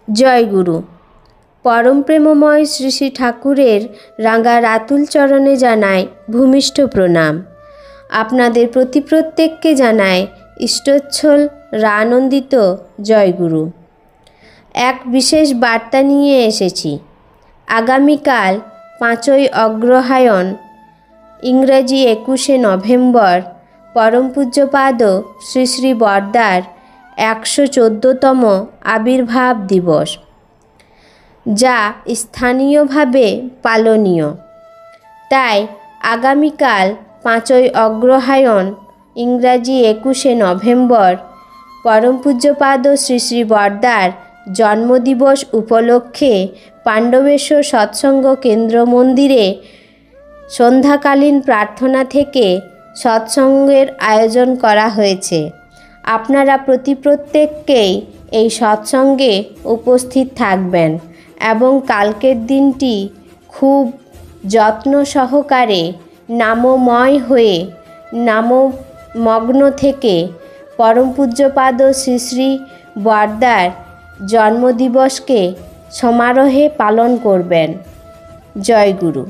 জয় গুরু। পরম প্রেমময় শ্রী শ্রী ঠাকুরের রাঙা রাতুল চরণে জানায় ভূমিষ্ঠ প্রণাম। আপনাদের প্রতি প্রত্যেককে জানায় ইষ্টচ্ছল আনন্দিত জয়গুরু। এক বিশেষ বার্তা নিয়ে এসেছি। আগামীকাল 5ই অগ্রহায়ণ ইংরেজি 21শে নভেম্বর পরম পূজ্যপাদ শ্রী শ্রী বরদার 114তম আবির্ভাব দিবস, যা স্থানীয়ভাবে পালনীয়। তাই আগামীকাল 5ই অগ্রহায়ণ ইংরাজি 21শে নভেম্বর পরম পূজ্যপাদ শ্রী শ্রী বরদার জন্মদিবস উপলক্ষে পাণ্ডবেশ্বর সৎসঙ্গ কেন্দ্র মন্দিরে সন্ধ্যাকালীন প্রার্থনা থেকে সৎসঙ্গের আয়োজন করা হয়েছে। আপনারা প্রত্যেককেই এই সৎসঙ্গে উপস্থিত থাকবেন এবং কালকের দিনটি খুব যত্ন সহকারে নামময় হয়ে নামমগ্ন থেকে পরম পূজ্যপাদ শ্রী শ্রী বরদার জন্মদিবসকে সমারোহে পালন করবেন। জয় গুরু।